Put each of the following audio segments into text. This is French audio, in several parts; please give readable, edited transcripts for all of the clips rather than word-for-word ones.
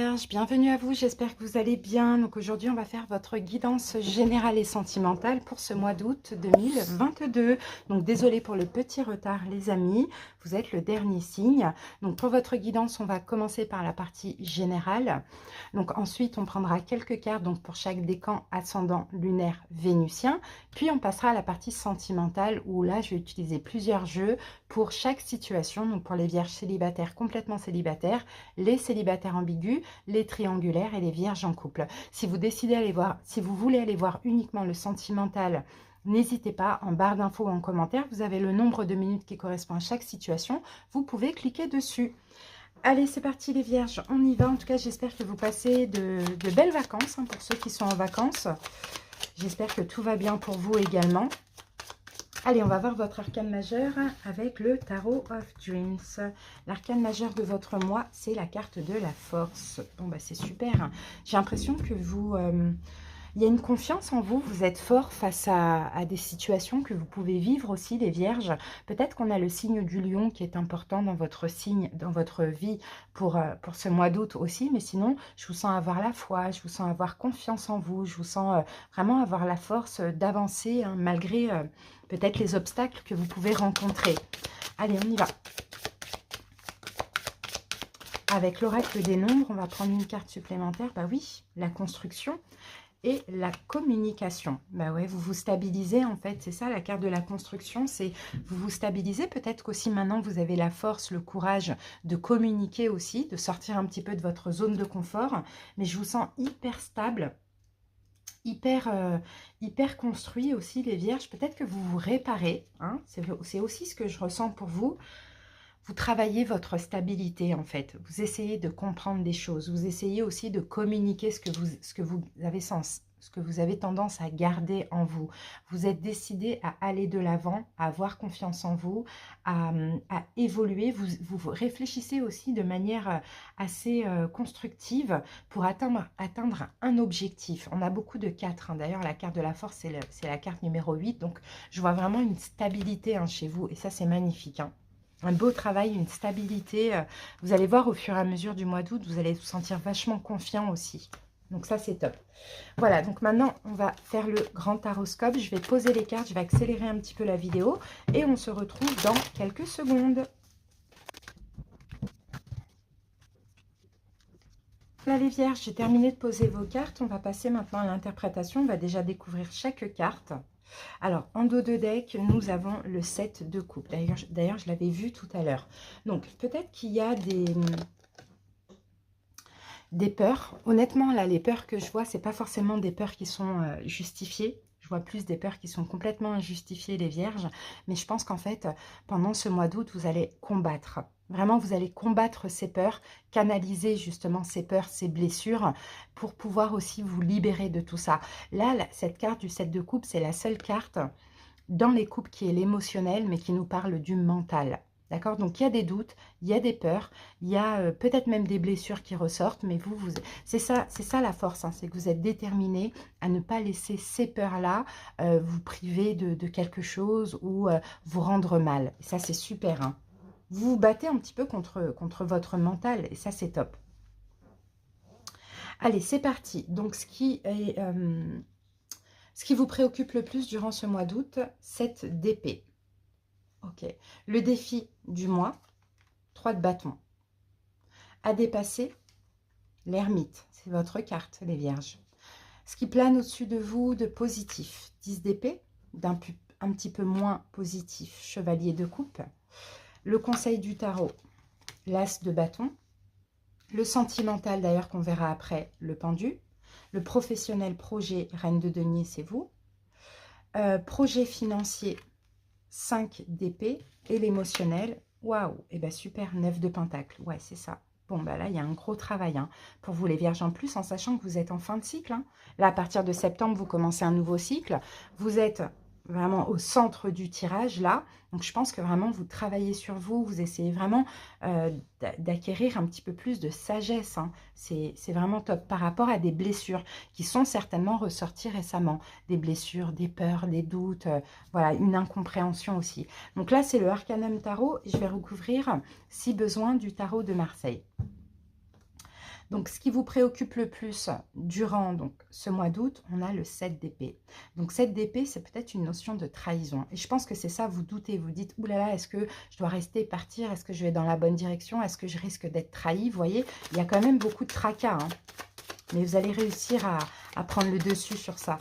Vierges, bienvenue à vous, j'espère que vous allez bien. Donc aujourd'hui on va faire votre guidance générale et sentimentale pour ce mois d'août 2022. Donc désolé pour le petit retard les amis, vous êtes le dernier signe. Donc pour votre guidance on va commencer par la partie générale. Donc ensuite on prendra quelques cartes donc pour chaque décan ascendant lunaire vénusien. Puis on passera à la partie sentimentale où là je vais utiliser plusieurs jeux pour chaque situation. Donc pour les vierges célibataires, complètement célibataires, les célibataires ambigus, les triangulaires et les vierges en couple. Si vous décidez d'aller voir, si vous voulez aller voir uniquement le sentimental, n'hésitez pas, en barre d'infos ou en commentaire, vous avez le nombre de minutes qui correspond à chaque situation, vous pouvez cliquer dessus. Allez, c'est parti les vierges, on y va. En tout cas, j'espère que vous passez de belles vacances, hein, pour ceux qui sont en vacances. J'espère que tout va bien pour vous également. Allez, on va voir votre arcane majeur avec le Tarot of Dreams. L'arcane majeur de votre mois, c'est la carte de la force. Bon, bah c'est super. J'ai l'impression que vous... il y a une confiance en vous, vous êtes fort face à des situations que vous pouvez vivre aussi, les vierges. Peut-être qu'on a le signe du lion qui est important dans votre signe, dans votre vie pour ce mois d'août aussi. Mais sinon, je vous sens avoir la foi, je vous sens avoir confiance en vous, je vous sens vraiment avoir la force d'avancer, hein, malgré peut-être les obstacles que vous pouvez rencontrer. Allez, on y va. Avec l'oracle des nombres, on va prendre une carte supplémentaire. Bah oui, la construction et la communication. Bah ouais, vous vous stabilisez en fait, c'est ça la carte de la construction, c'est vous vous stabilisez. Peut-être qu'aussi maintenant vous avez la force, le courage de communiquer aussi, de sortir un petit peu de votre zone de confort, mais je vous sens hyper stable, hyper construit aussi les vierges. Peut-être que vous vous réparez, hein, c'est aussi ce que je ressens pour vous. Vous travaillez votre stabilité en fait, vous essayez de comprendre des choses, vous essayez aussi de communiquer ce que vous avez tendance à garder en vous. Vous êtes décidé à aller de l'avant, à avoir confiance en vous, à évoluer. Vous réfléchissez aussi de manière assez constructive pour atteindre un objectif. On a beaucoup de 4, hein. D'ailleurs la carte de la force c'est la carte numéro 8, donc je vois vraiment une stabilité, hein, chez vous et ça c'est magnifique, hein. Un beau travail, une stabilité. Vous allez voir au fur et à mesure du mois d'août, vous allez vous sentir vachement confiant aussi. Donc ça, c'est top. Voilà, donc maintenant, on va faire le grand taroscope. Je vais poser les cartes, je vais accélérer un petit peu la vidéo. Et on se retrouve dans quelques secondes. Là, les vierges, j'ai terminé de poser vos cartes. On va passer maintenant à l'interprétation. On va déjà découvrir chaque carte. Alors, en dos de deck, nous avons le 7 de coupe. D'ailleurs, je l'avais vu tout à l'heure. Donc, peut-être qu'il y a des peurs. Honnêtement, là, les peurs que je vois, c'est pas forcément des peurs qui sont justifiées. Je vois plus des peurs qui sont complètement injustifiées, les vierges. Mais je pense qu'en fait, pendant ce mois d'août, vous allez combattre. Vraiment, vous allez combattre ces peurs, canaliser justement ces peurs, ces blessures, pour pouvoir aussi vous libérer de tout ça. Là, cette carte du 7 de coupe, c'est la seule carte dans les coupes qui est l'émotionnel, mais qui nous parle du mental. D'accord? Donc, il y a des doutes, il y a des peurs, il y a peut-être même des blessures qui ressortent, mais c'est ça la force, hein, c'est que vous êtes déterminé à ne pas laisser ces peurs-là vous priver de quelque chose ou vous rendre mal. Et ça, c'est super, hein. Vous vous battez un petit peu contre votre mental, et ça, c'est top. Allez, c'est parti. Donc, ce qui vous préoccupe le plus durant ce mois d'août, 7 d'épée. Ok. Le défi du mois, 3 de bâton. À dépasser, l'ermite. C'est votre carte, les vierges. Ce qui plane au-dessus de vous de positif, 10 d'épée, un petit peu moins positif, chevalier de coupe. Le conseil du tarot, l'as de bâton. Le sentimental, d'ailleurs, qu'on verra après, le pendu. Le professionnel, projet, reine de denier, c'est vous. Projet financier, 5 d'épée. Et l'émotionnel, waouh, et bien super, 9 de pentacle. Ouais, c'est ça. Bon, bah là, il y a un gros travail, hein, pour vous les vierges, en plus, en sachant que vous êtes en fin de cycle, hein. Là, à partir de septembre, vous commencez un nouveau cycle. Vous êtes vraiment au centre du tirage, là. Donc, je pense que vraiment, vous travaillez sur vous. Vous essayez vraiment d'acquérir un petit peu plus de sagesse, hein. C'est vraiment top par rapport à des blessures qui sont certainement ressorties récemment. Des blessures, des peurs, des doutes, voilà, une incompréhension aussi. Donc là, c'est le Arcanum Tarot. Je vais recouvrir, si besoin, du Tarot de Marseille. Donc, ce qui vous préoccupe le plus durant donc, ce mois d'août, on a le 7 d'épée. Donc, 7 d'épée, c'est peut-être une notion de trahison. Et je pense que c'est ça, vous doutez, vous dites, oulala, est-ce que je dois rester, partir? Est-ce que je vais dans la bonne direction? Est-ce que je risque d'être trahi? Vous voyez, il y a quand même beaucoup de tracas, hein. Mais vous allez réussir à prendre le dessus sur ça.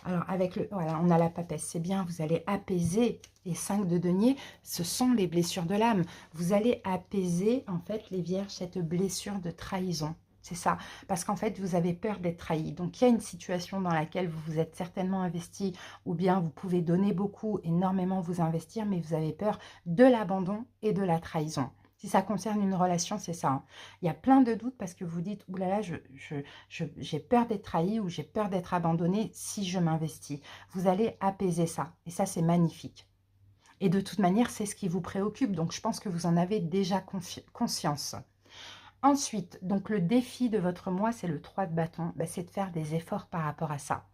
Alors, avec le, voilà, on a la papesse, c'est bien, vous allez apaiser les 5 de denier, ce sont les blessures de l'âme. Vous allez apaiser, en fait, les vierges, cette blessure de trahison. C'est ça, parce qu'en fait, vous avez peur d'être trahi. Donc, il y a une situation dans laquelle vous vous êtes certainement investi, ou bien vous pouvez donner beaucoup, énormément vous investir, mais vous avez peur de l'abandon et de la trahison. Si ça concerne une relation, c'est ça, hein. Il y a plein de doutes parce que vous dites, oulala, j'ai peur d'être trahi ou j'ai peur d'être abandonné si je m'investis. Vous allez apaiser ça. Et ça, c'est magnifique. Et de toute manière, c'est ce qui vous préoccupe. Donc, je pense que vous en avez déjà conscience. Ensuite, donc le défi de votre mois, c'est le 3 de bâton. Ben, c'est de faire des efforts par rapport à ça.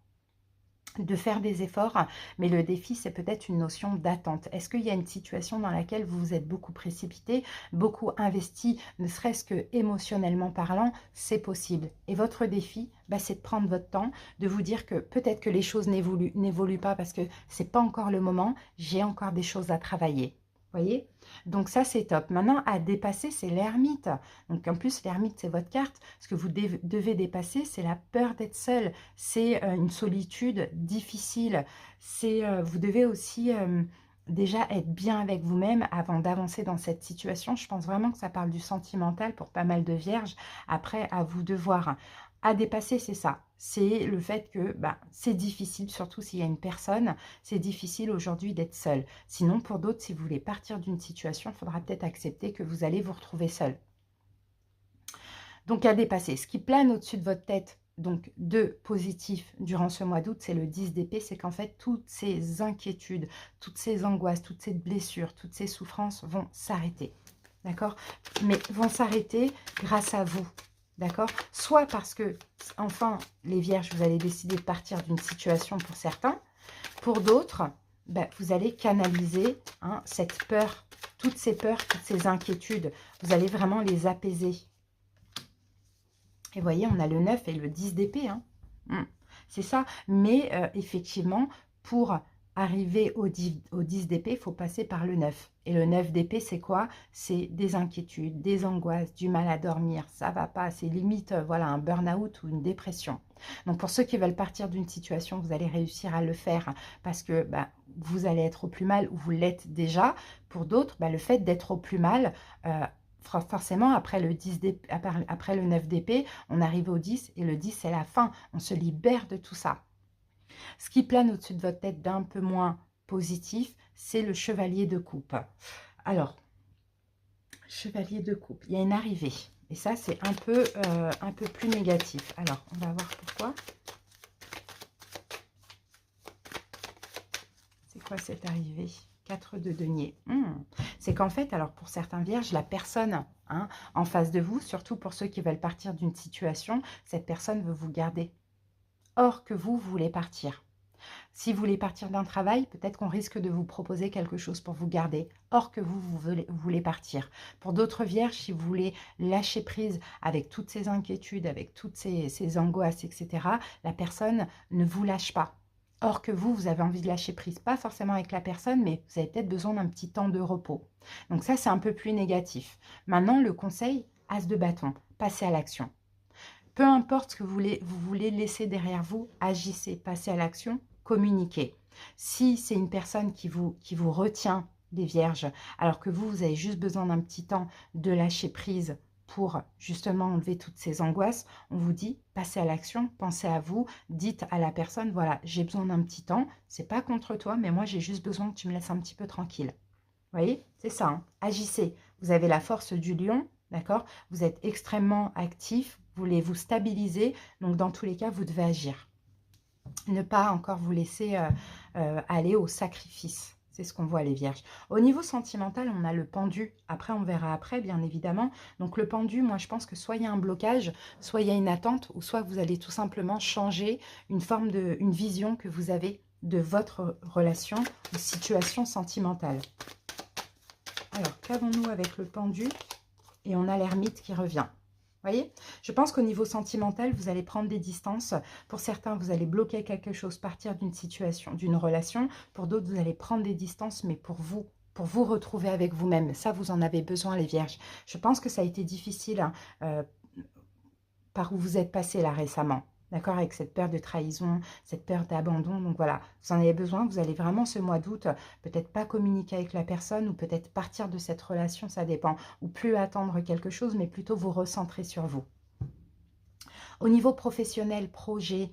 De faire des efforts, mais le défi, c'est peut-être une notion d'attente. Est-ce qu'il y a une situation dans laquelle vous vous êtes beaucoup précipité, beaucoup investi, ne serait-ce que émotionnellement parlant? C'est possible. Et votre défi, bah, c'est de prendre votre temps, de vous dire que peut-être que les choses n'évoluent pas parce que ce n'est pas encore le moment, j'ai encore des choses à travailler. Voyez? Donc ça, c'est top. Maintenant, à dépasser, c'est l'ermite. Donc en plus, l'ermite, c'est votre carte. Ce que vous devez dépasser, c'est la peur d'être seul. C'est une solitude difficile. Vous devez aussi déjà être bien avec vous-même avant d'avancer dans cette situation. Je pense vraiment que ça parle du sentimental pour pas mal de vierges. Après, à vous de voir. À dépasser, c'est ça. C'est le fait que c'est difficile, surtout s'il y a une personne, c'est difficile aujourd'hui d'être seul. Sinon, pour d'autres, si vous voulez partir d'une situation, il faudra peut-être accepter que vous allez vous retrouver seul. Donc, à dépasser. Ce qui plane au-dessus de votre tête, donc de positif durant ce mois d'août, c'est le 10 d'épée, c'est qu'en fait, toutes ces inquiétudes, toutes ces angoisses, toutes ces blessures, toutes ces souffrances vont s'arrêter. D'accord? Mais vont s'arrêter grâce à vous. D'accord? Soit parce que, enfin, les vierges, vous allez décider de partir d'une situation pour certains. Pour d'autres, vous allez canaliser cette peur, toutes ces peurs, toutes ces inquiétudes. Vous allez vraiment les apaiser. Et vous voyez, on a le 9 et le 10 d'épée. Hein. C'est ça. Mais effectivement, pour arriver au 10 d'épée, il faut passer par le 9. Et le 9 d'épée, c'est quoi? C'est des inquiétudes, des angoisses, du mal à dormir, ça va pas, c'est limite voilà, un burn-out ou une dépression. Donc pour ceux qui veulent partir d'une situation, vous allez réussir à le faire parce que vous allez être au plus mal ou vous l'êtes déjà. Pour d'autres, le fait d'être au plus mal, forcément, après le 9 d'épée, on arrive au 10 et le 10, c'est la fin. On se libère de tout ça. Ce qui plane au-dessus de votre tête d'un peu moins positif, c'est le chevalier de coupe. Alors, chevalier de coupe, il y a une arrivée. Et ça, c'est un peu plus négatif. Alors, on va voir pourquoi. C'est quoi cette arrivée? 4 de denier. C'est qu'en fait, alors pour certains vierges, la personne en face de vous, surtout pour ceux qui veulent partir d'une situation, cette personne veut vous garder. Or que vous voulez partir. Si vous voulez partir d'un travail, peut-être qu'on risque de vous proposer quelque chose pour vous garder. Or que vous voulez partir. Pour d'autres vierges, si vous voulez lâcher prise avec toutes ces inquiétudes, avec toutes ces angoisses, etc., la personne ne vous lâche pas. Or que vous avez envie de lâcher prise, pas forcément avec la personne, mais vous avez peut-être besoin d'un petit temps de repos. Donc ça, c'est un peu plus négatif. Maintenant, le conseil, as de bâton, passez à l'action. Peu importe ce que vous voulez laisser derrière vous, agissez, passez à l'action, communiquez. Si c'est une personne qui vous retient, les vierges, alors que vous avez juste besoin d'un petit temps de lâcher prise pour justement enlever toutes ces angoisses, on vous dit, passez à l'action, pensez à vous, dites à la personne, voilà, j'ai besoin d'un petit temps, c'est pas contre toi, mais moi j'ai juste besoin que tu me laisses un petit peu tranquille. Vous voyez, c'est ça, hein. Agissez. Vous avez la force du lion, d'accord? Vous êtes extrêmement actif, vous voulez vous stabiliser, donc dans tous les cas, vous devez agir. Ne pas encore vous laisser aller au sacrifice. C'est ce qu'on voit, les vierges. Au niveau sentimental, on a le pendu. Après, on verra après, bien évidemment. Donc, le pendu, moi, je pense que soit il y a un blocage, soit il y a une attente, ou soit vous allez tout simplement changer une vision que vous avez de votre relation ou situation sentimentale. Alors, qu'avons-nous avec le pendu? Et on a l'ermite qui revient. Voyez, je pense qu'au niveau sentimental, vous allez prendre des distances. Pour certains, vous allez bloquer quelque chose, partir d'une situation, d'une relation. Pour d'autres, vous allez prendre des distances, mais pour vous retrouver avec vous-même. Ça, vous en avez besoin, les vierges. Je pense que ça a été difficile, hein, par où vous êtes passé là récemment. D'accord, avec cette peur de trahison, cette peur d'abandon. Donc voilà, vous en avez besoin. Vous allez vraiment ce mois d'août, peut-être pas communiquer avec la personne ou peut-être partir de cette relation, ça dépend. Ou plus attendre quelque chose, mais plutôt vous recentrer sur vous. Au niveau professionnel, projet,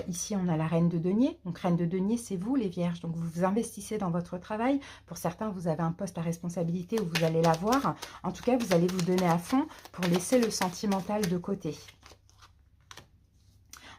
ici on a la reine de denier. Donc reine de denier, c'est vous les vierges. Donc vous vous investissez dans votre travail. Pour certains, vous avez un poste à responsabilité où vous allez l'avoir. En tout cas, vous allez vous donner à fond pour laisser le sentimental de côté.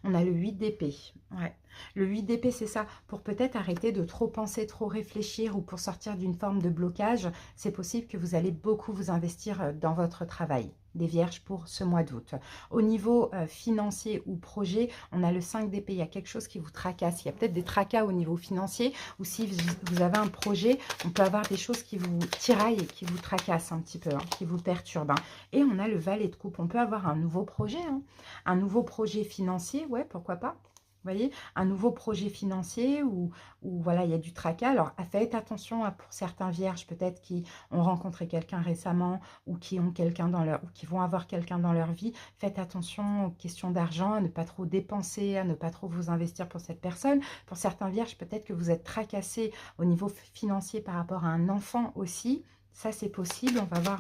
On a le 8 d'épée. Ouais. Le 8 d'épée, c'est ça. Pour peut-être arrêter de trop penser, trop réfléchir ou pour sortir d'une forme de blocage, c'est possible que vous allez beaucoup vous investir dans votre travail. Des vierges pour ce mois d'août. Au niveau financier ou projet, on a le 5 d'épée. Il y a quelque chose qui vous tracasse. Il y a peut-être des tracas au niveau financier ou si vous avez un projet, on peut avoir des choses qui vous tiraillent et qui vous tracassent un petit peu, hein, qui vous perturbent. Hein. Et on a le valet de coupe. On peut avoir un nouveau projet, hein, un nouveau projet financier, ouais, pourquoi pas. Vous voyez, un nouveau projet financier où voilà, il y a du tracas. Alors, faites attention pour certains vierges, peut-être qui ont rencontré quelqu'un récemment ou qui ont quelqu'un dans leur, ou qui vont avoir quelqu'un dans leur vie. Faites attention aux questions d'argent, à ne pas trop dépenser, à ne pas trop vous investir pour cette personne. Pour certains vierges, peut-être que vous êtes tracassé au niveau financier par rapport à un enfant aussi. Ça, c'est possible. On va voir...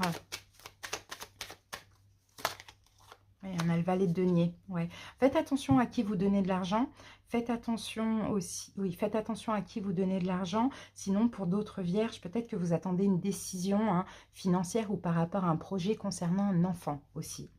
Oui, on a le valet de denier. Ouais. Faites attention à qui vous donnez de l'argent. Faites attention aussi, oui, faites attention à qui vous donnez de l'argent. Sinon, pour d'autres vierges, peut-être que vous attendez une décision, hein, financière ou par rapport à un projet concernant un enfant aussi.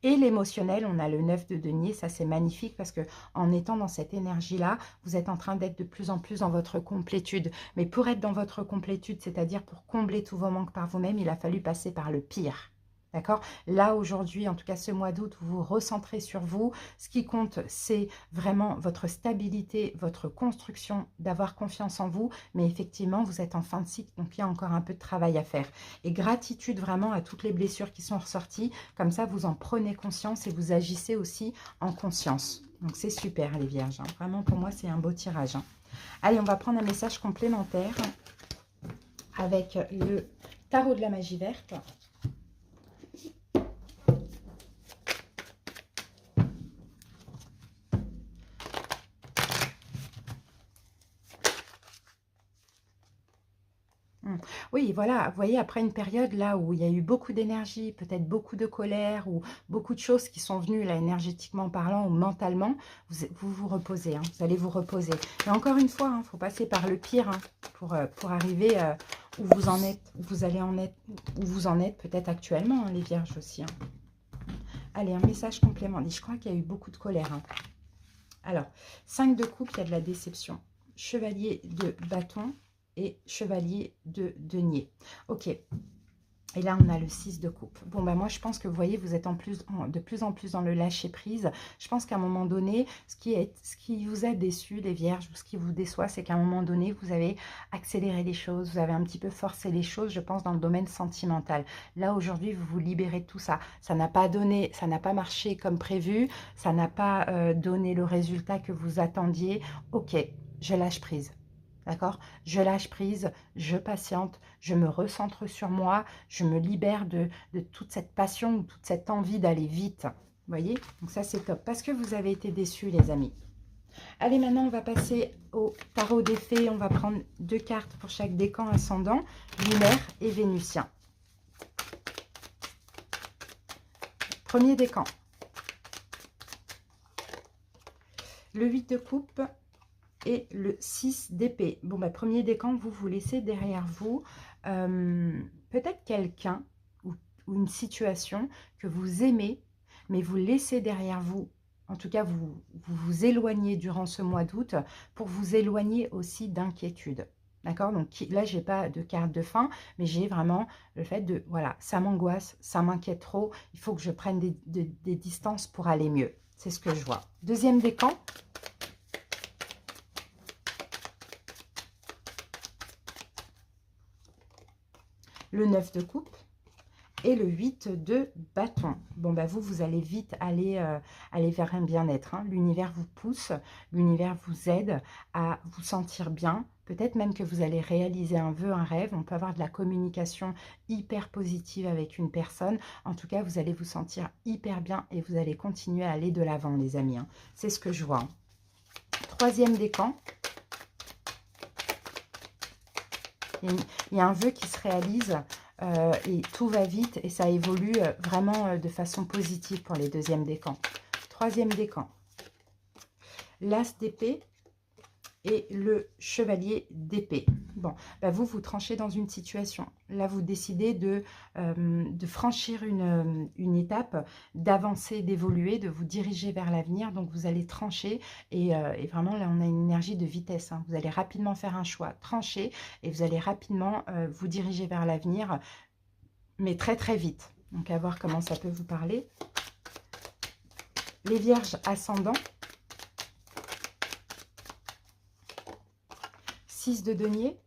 Et l'émotionnel, on a le 9 de denier. Ça, c'est magnifique parce que en étant dans cette énergie-là, vous êtes en train d'être de plus en plus dans votre complétude. Mais pour être dans votre complétude, c'est-à-dire pour combler tous vos manques par vous-même, il a fallu passer par le pire. D'accord? Là, aujourd'hui, en tout cas ce mois d'août, vous vous recentrez sur vous. Ce qui compte, c'est vraiment votre stabilité, votre construction, d'avoir confiance en vous. Mais effectivement, vous êtes en fin de cycle, donc il y a encore un peu de travail à faire. Et gratitude vraiment à toutes les blessures qui sont ressorties. Comme ça, vous en prenez conscience et vous agissez aussi en conscience. Donc, c'est super, les vierges. Hein. Vraiment, pour moi, c'est un beau tirage. Hein. Allez, on va prendre un message complémentaire avec le tarot de la magie verte. Oui, voilà, vous voyez, après une période là où il y a eu beaucoup d'énergie, peut-être beaucoup de colère ou beaucoup de choses qui sont venues là énergétiquement parlant ou mentalement, vous reposez, hein, vous allez vous reposer. Et encore une fois, il faut passer par le pire hein, pour arriver où vous en êtes, où vous allez en être, où vous en êtes peut-être actuellement, hein, les vierges aussi. Hein. Allez, un message complément. Je crois qu'il y a eu beaucoup de colère. Hein. Alors, 5 de coupe, il y a de la déception. Chevalier de bâton et chevalier de denier. Ok. Et là, on a le 6 de coupe. Bon, ben moi, je pense que vous voyez, vous êtes de plus en plus dans le lâcher-prise. Je pense qu'à un moment donné, ce qui vous a déçu, les vierges, ou ce qui vous déçoit, c'est qu'à un moment donné, vous avez accéléré les choses, vous avez un petit peu forcé les choses, je pense, dans le domaine sentimental. Là, aujourd'hui, vous vous libérez de tout ça. Ça n'a pas donné, ça n'a pas marché comme prévu, ça n'a pas donné le résultat que vous attendiez. Ok, je lâche prise. D'accord? Je lâche prise, je patiente, je me recentre sur moi, je me libère de toute cette passion ou toute cette envie d'aller vite. Vous voyez? Donc ça, c'est top. Parce que vous avez été déçus, les amis. Allez, maintenant, on va passer au tarot des fées. On va prendre 2 cartes pour chaque décan ascendant, lunaire et vénusien. Premier décan. Le 8 de coupe. Et le 6 d'épée. Bon, bah, premier décan, vous laissez derrière vous peut-être quelqu'un ou une situation que vous aimez, mais vous laissez derrière vous. En tout cas, vous éloignez durant ce mois d'août pour vous éloigner aussi d'inquiétude. D'accord? Donc là, je n'ai pas de carte de fin, mais j'ai vraiment le fait de, voilà, ça m'angoisse, ça m'inquiète trop, il faut que je prenne des distances pour aller mieux. C'est ce que je vois. Deuxième décan. Le 9 de coupe et le 8 de bâton. Bon, bah vous allez vite aller vers un bien-être. Hein. L'univers vous pousse, l'univers vous aide à vous sentir bien. Peut-être même que vous allez réaliser un vœu, un rêve. On peut avoir de la communication hyper positive avec une personne. En tout cas, vous allez vous sentir hyper bien et vous allez continuer à aller de l'avant, les amis. Hein. C'est ce que je vois. Hein. Troisième décan. Il y a un vœu qui se réalise et tout va vite et ça évolue vraiment de façon positive pour les deuxièmes décans. Troisième décan. L'as d'épée et le chevalier d'épée. Bon, bah vous tranchez dans une situation. Là, vous décidez de franchir une étape, d'avancer, d'évoluer, de vous diriger vers l'avenir. Donc, vous allez trancher et vraiment, là, on a une énergie de vitesse. Hein. Vous allez rapidement faire un choix, trancher et vous allez rapidement vous diriger vers l'avenir, mais très, très vite. Donc, à voir comment ça peut vous parler. Les vierges ascendants. 6 de denier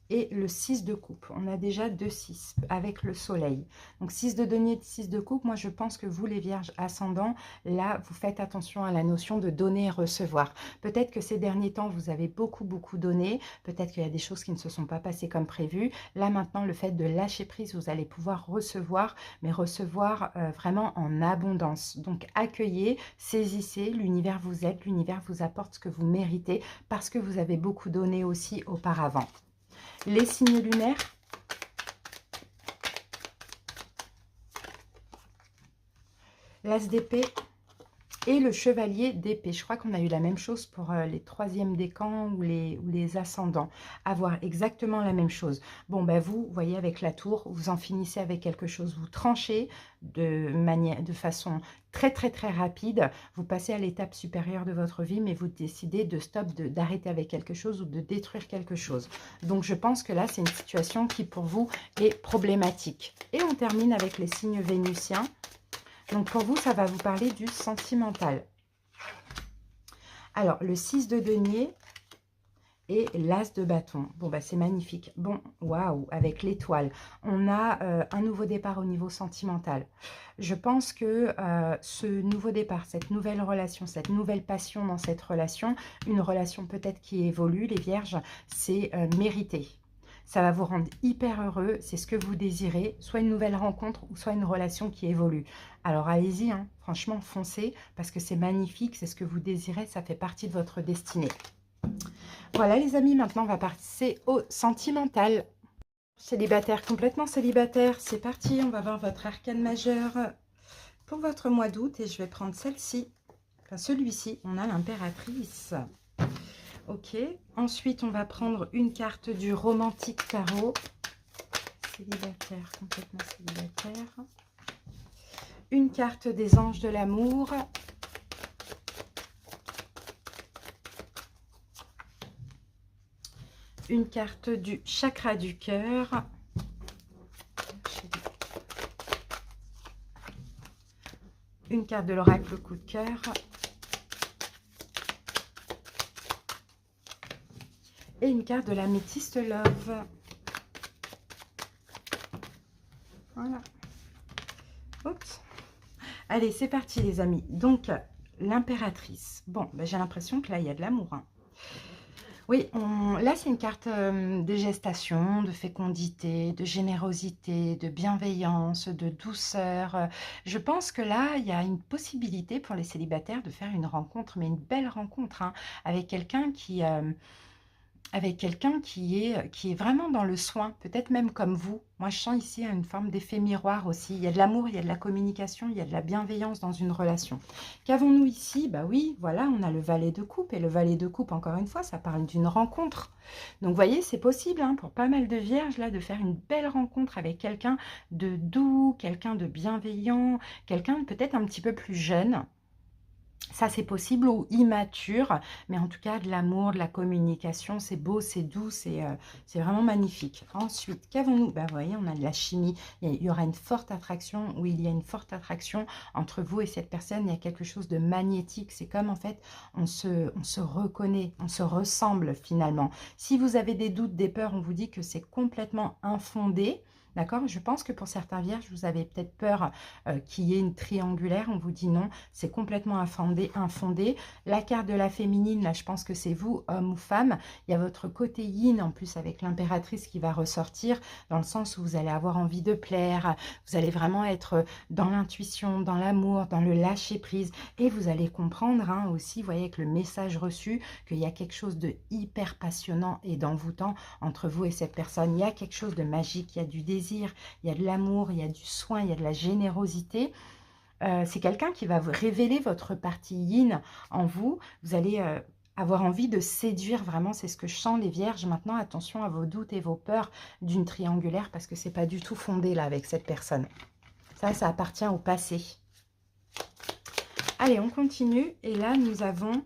et le 6 de coupe. On a déjà 2 6 avec le soleil. Donc 6 de denier, 6 de coupe. Moi, je pense que vous, les vierges ascendants, là, vous faites attention à la notion de donner et recevoir. Peut-être que ces derniers temps, vous avez beaucoup donné. Peut-être qu'il y a des choses qui ne se sont pas passées comme prévu. Là, maintenant, le fait de lâcher prise, vous allez pouvoir recevoir, mais recevoir vraiment en abondance. Donc, accueillez, saisissez, l'univers vous aide, l'univers vous apporte ce que vous méritez parce que vous avez beaucoup donné aussi auparavant. Les signes lunaires. L'as d'épée et le chevalier d'épée. Je crois qu'on a eu la même chose pour les troisièmes décans ou les ascendants. Avoir exactement la même chose. Bon, ben vous voyez, avec la tour, vous en finissez avec quelque chose. Vous tranchez de façon très rapide. Vous passez à l'étape supérieure de votre vie, mais vous décidez de stop, d'arrêter avec quelque chose ou de détruire quelque chose. Donc, je pense que là, c'est une situation qui, pour vous, est problématique. Et on termine avec les signes vénusiens. Donc, pour vous, ça va vous parler du sentimental. Alors, le 6 de denier et l'as de bâton. Bon, bah, c'est magnifique. Bon, waouh, avec l'étoile. On a un nouveau départ au niveau sentimental. Je pense que ce nouveau départ, cette nouvelle relation, cette nouvelle passion dans cette relation, une relation peut-être qui évolue, les vierges, c'est mérité. Ça va vous rendre hyper heureux, c'est ce que vous désirez, soit une nouvelle rencontre ou soit une relation qui évolue. Alors allez-y, hein, franchement, foncez, parce que c'est magnifique, c'est ce que vous désirez, ça fait partie de votre destinée. Voilà les amis, maintenant on va passer au sentimental. Célibataire, complètement célibataire, c'est parti, on va voir votre arcane majeur pour votre mois d'août et je vais prendre celle-ci, enfin celui-ci, on a l'impératrice. Ok, ensuite on va prendre une carte du romantique tarot. Célibataire, complètement célibataire. Une carte des anges de l'amour. Une carte du chakra du cœur. Une carte de l'oracle coup de cœur. Et une carte de l'améthyste love. Voilà. Oups. Allez, c'est parti les amis. Donc, l'impératrice. Bon, ben, j'ai l'impression que là, il y a de l'amour. Hein. Oui, là, c'est une carte de gestation, de fécondité, de générosité, de bienveillance, de douceur. Je pense que là, il y a une possibilité pour les célibataires de faire une rencontre, mais une belle rencontre, hein, avec quelqu'un qui est vraiment dans le soin, peut-être même comme vous. Moi, je sens ici une forme d'effet miroir aussi. Il y a de l'amour, il y a de la communication, il y a de la bienveillance dans une relation. Qu'avons-nous ici? Bah oui, voilà, on a le valet de coupe. Et le valet de coupe, encore une fois, ça parle d'une rencontre. Donc, vous voyez, c'est possible hein, pour pas mal de vierges, là, de faire une belle rencontre avec quelqu'un de doux, quelqu'un de bienveillant, quelqu'un peut-être un petit peu plus jeune. Ça, c'est possible ou immature, mais en tout cas, de l'amour, de la communication, c'est beau, c'est doux, c'est vraiment magnifique. Ensuite, qu'avons-nous? Ben, vous voyez, on a de la chimie. Il y aura une forte attraction, ou il y a une forte attraction entre vous et cette personne. Il y a quelque chose de magnétique. C'est comme, en fait, on se reconnaît, on se ressemble finalement. Si vous avez des doutes, des peurs, on vous dit que c'est complètement infondé. D'accord? Je pense que pour certains vierges, vous avez peut-être peur qu'il y ait une triangulaire. On vous dit non, c'est complètement infondé. La carte de la féminine, là, je pense que c'est vous, homme ou femme. Il y a votre côté yin, en plus, avec l'impératrice qui va ressortir, dans le sens où vous allez avoir envie de plaire. Vous allez vraiment être dans l'intuition, dans l'amour, dans le lâcher-prise. Et vous allez comprendre hein, aussi, vous voyez, avec le message reçu, qu'il y a quelque chose de hyper passionnant et d'envoûtant entre vous et cette personne. Il y a quelque chose de magique, il y a du désir, il y a de l'amour, il y a du soin, il y a de la générosité. C'est quelqu'un qui va vous révéler votre partie yin en vous. Vous allez avoir envie de séduire vraiment, c'est ce que je sens les vierges. Maintenant, attention à vos doutes et vos peurs d'une triangulaire parce que c'est pas du tout fondé là avec cette personne. Ça appartient au passé. Allez, on continue. Et là, nous avons...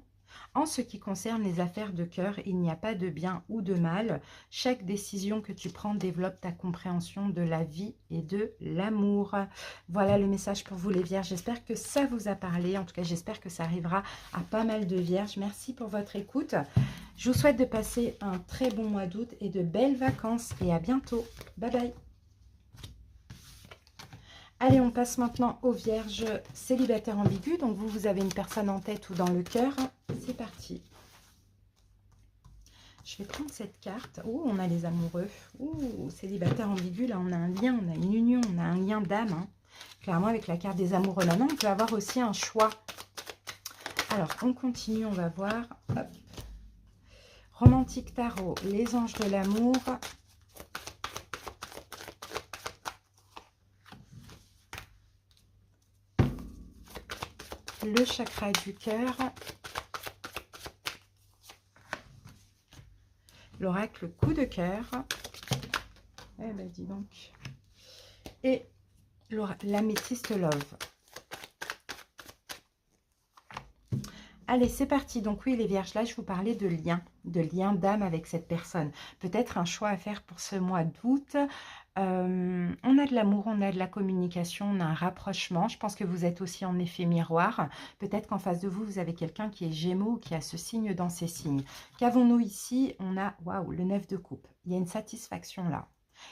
En ce qui concerne les affaires de cœur, il n'y a pas de bien ou de mal. Chaque décision que tu prends développe ta compréhension de la vie et de l'amour. Voilà le message pour vous les vierges. J'espère que ça vous a parlé. En tout cas, j'espère que ça arrivera à pas mal de vierges. Merci pour votre écoute. Je vous souhaite de passer un très bon mois d'août et de belles vacances. Et à bientôt. Bye bye. Allez, on passe maintenant aux vierges célibataires ambigus. Donc, vous avez une personne en tête ou dans le cœur. C'est parti. Je vais prendre cette carte. Oh, on a les amoureux. Oh, célibataire ambigu. Là, on a un lien, on a une union, on a un lien d'âme. Hein. Clairement, avec la carte des amoureux. Maintenant, on peut avoir aussi un choix. Alors, on continue, on va voir. Hop. Romantique tarot, les anges de l'amour. Le chakra du cœur. L'oracle coup de cœur. Eh ben dis donc. Et l'améthyste love. Allez, c'est parti. Donc oui, les vierges, là, je vous parlais de lien d'âme avec cette personne. Peut-être un choix à faire pour ce mois d'août. On a de l'amour, on a de la communication, on a un rapprochement. Je pense que vous êtes aussi en effet miroir. Peut-être qu'en face de vous, vous avez quelqu'un qui est Gémeaux, qui a ce signe dans ses signes. Qu'avons-nous ici? On a, waouh, le 9 de coupe. Il y a une satisfaction là.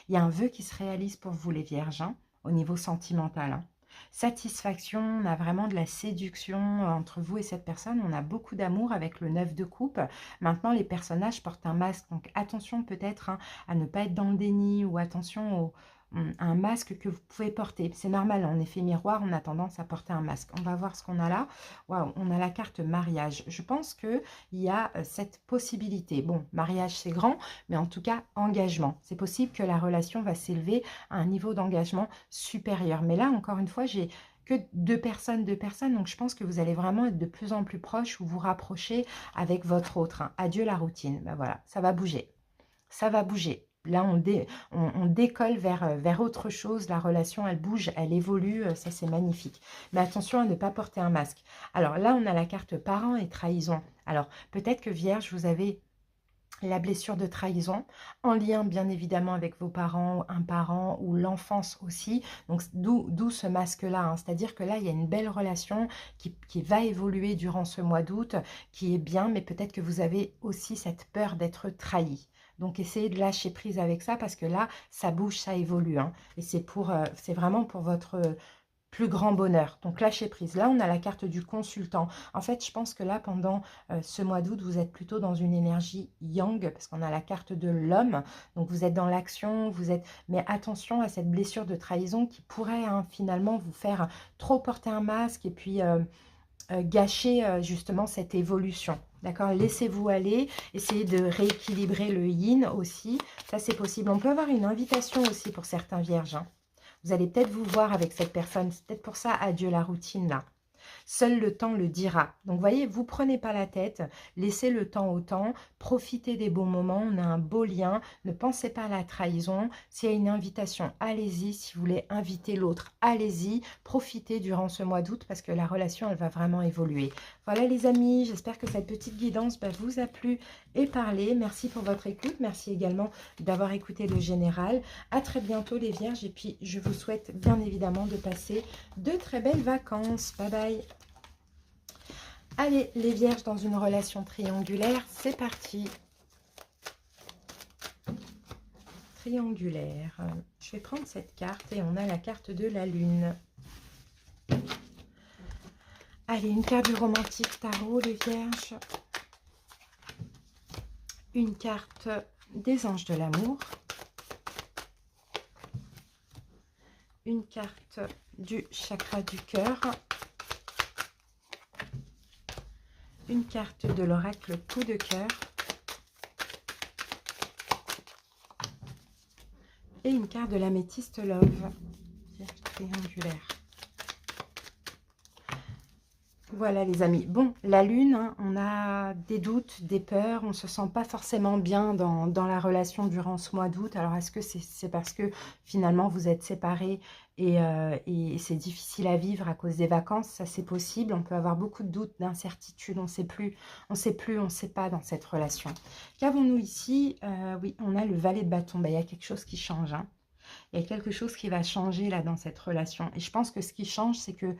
Il y a un vœu qui se réalise pour vous les vierges, hein, au niveau sentimental. Hein. Satisfaction, on a vraiment de la séduction entre vous et cette personne. On a beaucoup d'amour avec le 9 de coupe. Maintenant, les personnages portent un masque. Donc, attention peut-être hein, à ne pas être dans le déni ou attention à un masque que vous pouvez porter. C'est normal, en effet miroir, on a tendance à porter un masque. On va voir ce qu'on a là. Waouh, on a la carte mariage. Je pense qu'il y a cette possibilité. Bon, mariage, c'est grand, mais en tout cas, engagement. C'est possible que la relation va s'élever à un niveau d'engagement supérieur. Mais là, encore une fois, j'ai que deux personnes, donc je pense que vous allez vraiment être de plus en plus proche ou vous rapprocher avec votre autre. Hein. Adieu la routine. Ben voilà, ça va bouger. Ça va bouger. Là, on décolle vers autre chose. La relation, elle bouge, elle évolue. Ça, c'est magnifique. Mais attention à ne pas porter un masque. Alors là, on a la carte parents et trahison. Alors, peut-être que Vierge, vous avez la blessure de trahison, en lien bien évidemment avec vos parents, un parent ou l'enfance aussi. Donc d'où ce masque-là. Hein. C'est-à-dire que là, il y a une belle relation qui va évoluer durant ce mois d'août, qui est bien, mais peut-être que vous avez aussi cette peur d'être trahi. Donc, essayez de lâcher prise avec ça parce que là, ça bouge, ça évolue. Hein. Et c'est vraiment pour votre plus grand bonheur. Donc, lâchez prise. Là, on a la carte du consultant. En fait, je pense que là, pendant ce mois d'août, vous êtes plutôt dans une énergie yang parce qu'on a la carte de l'homme. Donc, vous êtes dans l'action, mais attention à cette blessure de trahison qui pourrait hein, finalement vous faire trop porter un masque et puis gâcher justement cette évolution. D'accord, laissez-vous aller, essayez de rééquilibrer le yin aussi, ça c'est possible. On peut avoir une invitation aussi pour certains vierges. Hein. Vous allez peut-être vous voir avec cette personne, c'est peut-être pour ça, adieu la routine là. Seul le temps le dira. Donc, vous voyez, vous prenez pas la tête, laissez le temps au temps, profitez des beaux moments, on a un beau lien, ne pensez pas à la trahison. S'il y a une invitation, allez-y. Si vous voulez inviter l'autre, allez-y. Profitez durant ce mois d'août parce que la relation, elle va vraiment évoluer. Voilà les amis, j'espère que cette petite guidance vous a plu et parlé. Merci pour votre écoute, merci également d'avoir écouté le général. À très bientôt les vierges et puis je vous souhaite bien évidemment de passer de très belles vacances. Bye bye. Allez, les vierges dans une relation triangulaire, c'est parti. triangulaire. Je vais prendre cette carte et on a la carte de la lune. Allez, une carte du romantique tarot, les vierges. Une carte des anges de l'amour. Une carte du chakra du cœur. Une carte de l'oracle coup de cœur. Et une carte de l'améthyste love. Triangulaire. Voilà les amis. Bon, la lune, hein, on a des doutes, des peurs, on ne se sent pas forcément bien dans la relation durant ce mois d'août. Alors est-ce que c'est parce que finalement vous êtes séparés et c'est difficile à vivre à cause des vacances? Ça c'est possible, on peut avoir beaucoup de doutes, d'incertitudes, on ne sait pas dans cette relation. Qu'avons-nous ici? Oui, on a le valet de bâton. Ben, il y a quelque chose qui change, hein. Il y a quelque chose qui va changer là dans cette relation. Et je pense que ce qui change, c'est que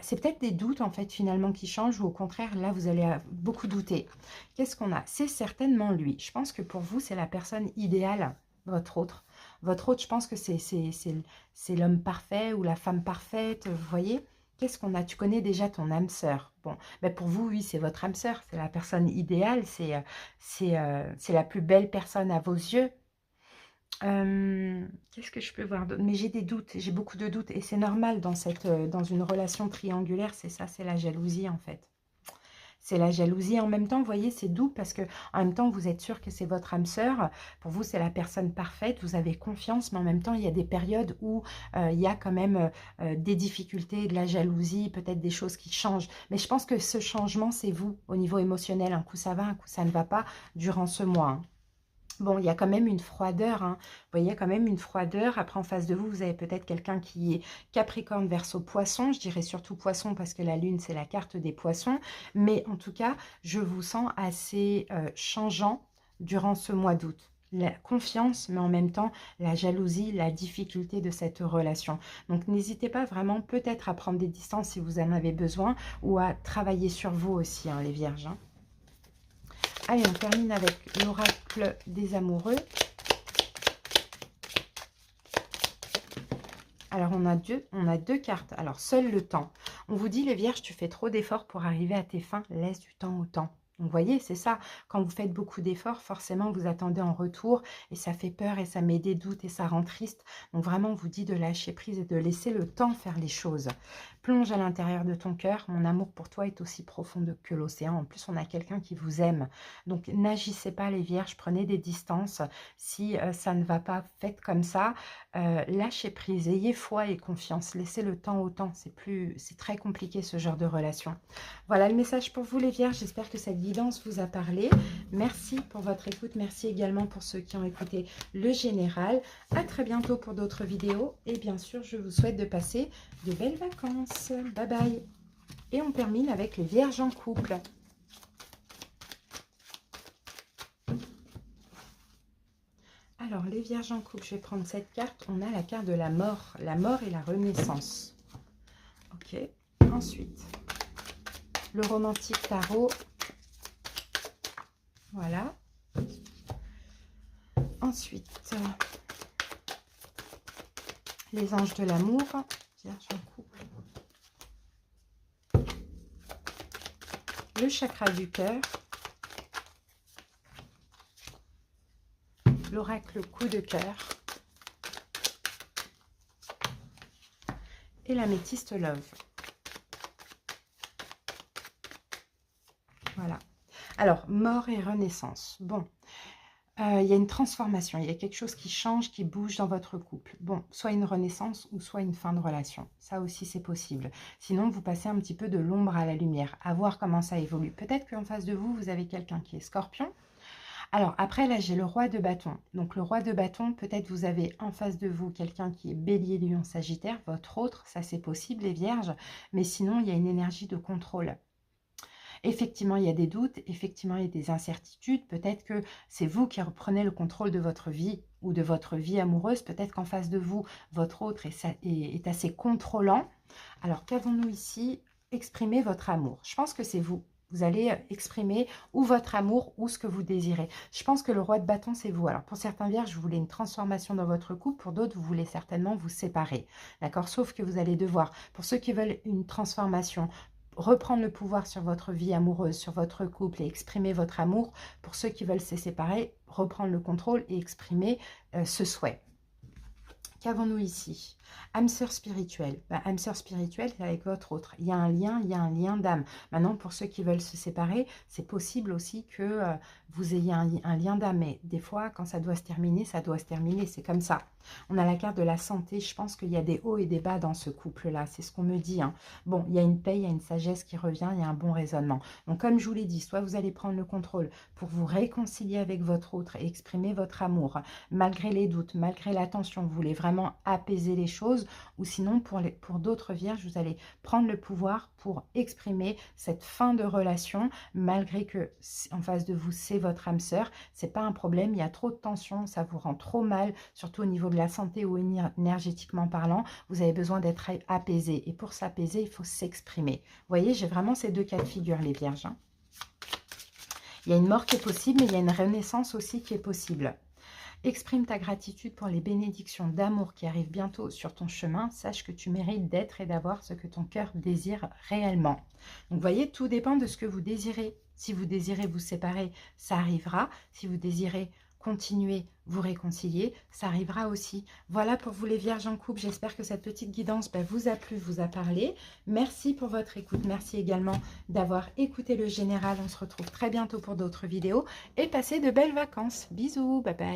c'est peut-être des doutes en fait finalement qui changent, ou au contraire là vous allez beaucoup douter. Qu'est-ce qu'on a? C'est certainement lui. Je pense que pour vous c'est la personne idéale, votre autre. Votre autre, je pense que c'est l'homme parfait ou la femme parfaite, vous voyez. Qu'est-ce qu'on a? Tu connais déjà ton âme sœur. Bon, pour vous, oui, c'est votre âme sœur, c'est la personne idéale, c'est la plus belle personne à vos yeux. Qu'est-ce que je peux voir d'autre? Mais j'ai des doutes, j'ai beaucoup de doutes et c'est normal dans une relation triangulaire, c'est ça, c'est la jalousie en fait. C'est la jalousie. En même temps, vous voyez, c'est doux parce que en même temps, vous êtes sûr que c'est votre âme sœur. Pour vous, c'est la personne parfaite. Vous avez confiance, mais en même temps, il y a des périodes où il y a quand même des difficultés, de la jalousie, peut-être des choses qui changent. Mais je pense que ce changement, c'est vous au niveau émotionnel. Un coup, ça va, un coup, ça ne va pas durant ce mois, hein. Bon, il y a quand même une froideur, hein. Vous voyez, il y a quand même une froideur. Après, en face de vous, vous avez peut-être quelqu'un qui est Capricorne, Verseau, Poisson. Je dirais surtout Poisson parce que la Lune, c'est la carte des Poissons. Mais en tout cas, je vous sens assez changeant durant ce mois d'août. La confiance, mais en même temps, la jalousie, la difficulté de cette relation. Donc, n'hésitez pas vraiment peut-être à prendre des distances si vous en avez besoin ou à travailler sur vous aussi, hein, les Vierges, hein. Allez, on termine avec l'oracle des amoureux. Alors, on a deux cartes. Alors, seul le temps. On vous dit, les Vierges, tu fais trop d'efforts pour arriver à tes fins. Laisse du temps au temps. Vous voyez, c'est ça. Quand vous faites beaucoup d'efforts, forcément, vous attendez en retour. Et ça fait peur et ça met des doutes et ça rend triste. Donc, vraiment, on vous dit de lâcher prise et de laisser le temps faire les choses. Plonge à l'intérieur de ton cœur. Mon amour pour toi est aussi profond que l'océan. En plus, on a quelqu'un qui vous aime. Donc, n'agissez pas, les Vierges. Prenez des distances. Si ça ne va pas, faites comme ça. Lâchez prise. Ayez foi et confiance. Laissez le temps au temps. C'est très compliqué, ce genre de relation. Voilà le message pour vous, les Vierges. J'espère que cette guidance vous a parlé. Merci pour votre écoute. Merci également pour ceux qui ont écouté le général. À très bientôt pour d'autres vidéos. Et bien sûr, je vous souhaite de passer de belles vacances. Bye bye. Et on termine avec les Vierges en couple. Alors, les Vierges en couple, je vais prendre cette carte. On a la carte de la mort et la renaissance. Ok. Ensuite, le romantique tarot. Voilà. Ensuite, les anges de l'amour. Vierge en couple. Le chakra du cœur. L'oracle coup de cœur. Et l'améthyste love. Voilà. Alors, mort et renaissance. Bon, il y a une transformation, il y a quelque chose qui change, qui bouge dans votre couple. Bon, soit une renaissance ou soit une fin de relation. Ça aussi, c'est possible. Sinon, vous passez un petit peu de l'ombre à la lumière, à voir comment ça évolue. Peut-être qu'en face de vous, vous avez quelqu'un qui est Scorpion. Alors, après, là, j'ai le roi de bâton. Donc, le roi de bâton, peut-être vous avez en face de vous quelqu'un qui est bélier, lion, sagittaire. Votre autre, ça c'est possible, les vierges. Mais sinon, il y a une énergie de contrôle. Effectivement, il y a des doutes, effectivement, il y a des incertitudes. Peut-être que c'est vous qui reprenez le contrôle de votre vie ou de votre vie amoureuse. Peut-être qu'en face de vous, votre autre est assez contrôlant. Alors, qu'avons-nous ici? Exprimer votre amour. Je pense que c'est vous. Vous allez exprimer ou votre amour ou ce que vous désirez. Je pense que le roi de bâton, c'est vous. Alors, pour certains vierges, vous voulez une transformation dans votre couple. Pour d'autres, vous voulez certainement vous séparer. D'accord? Sauf que vous allez devoir, pour ceux qui veulent une transformation, reprendre le pouvoir sur votre vie amoureuse, sur votre couple et exprimer votre amour. Pour ceux qui veulent se séparer, reprendre le contrôle et exprimer ce souhait. Qu'avons-nous ici? Âme sœur spirituelle. Âme sœur spirituelle, c'est avec votre autre. Il y a un lien d'âme. Maintenant, pour ceux qui veulent se séparer, c'est possible aussi que vous ayez un lien d'âme. Mais des fois, quand ça doit se terminer, ça doit se terminer. C'est comme ça. On a la carte de la santé. Je pense qu'il y a des hauts et des bas dans ce couple-là. C'est ce qu'on me dit. Hein. Bon, il y a une paix, il y a une sagesse qui revient, il y a un bon raisonnement. Donc, comme je vous l'ai dit, soit vous allez prendre le contrôle pour vous réconcilier avec votre autre et exprimer votre amour. Malgré les doutes, malgré la tension, vous voulez vraiment apaiser les choses. Ou sinon, pour d'autres vierges, vous allez prendre le pouvoir pour exprimer cette fin de relation, malgré que en face de vous, c'est votre âme sœur. C'est pas un problème, il y a trop de tension, ça vous rend trop mal, surtout au niveau de la santé ou énergétiquement parlant. Vous avez besoin d'être apaisé. Et pour s'apaiser, il faut s'exprimer. Vous voyez, j'ai vraiment ces deux cas de figure, les vierges. Hein. Il y a une mort qui est possible, mais il y a une renaissance aussi qui est possible. Exprime ta gratitude pour les bénédictions d'amour qui arrivent bientôt sur ton chemin. Sache que tu mérites d'être et d'avoir ce que ton cœur désire réellement. Donc, vous voyez, tout dépend de ce que vous désirez. Si vous désirez vous séparer, ça arrivera. Si vous désirez continuer, vous réconcilier, ça arrivera aussi. Voilà pour vous les vierges en couple. J'espère que cette petite guidance vous a plu, vous a parlé. Merci pour votre écoute. Merci également d'avoir écouté le général. On se retrouve très bientôt pour d'autres vidéos. Et passez de belles vacances. Bisous, bye bye.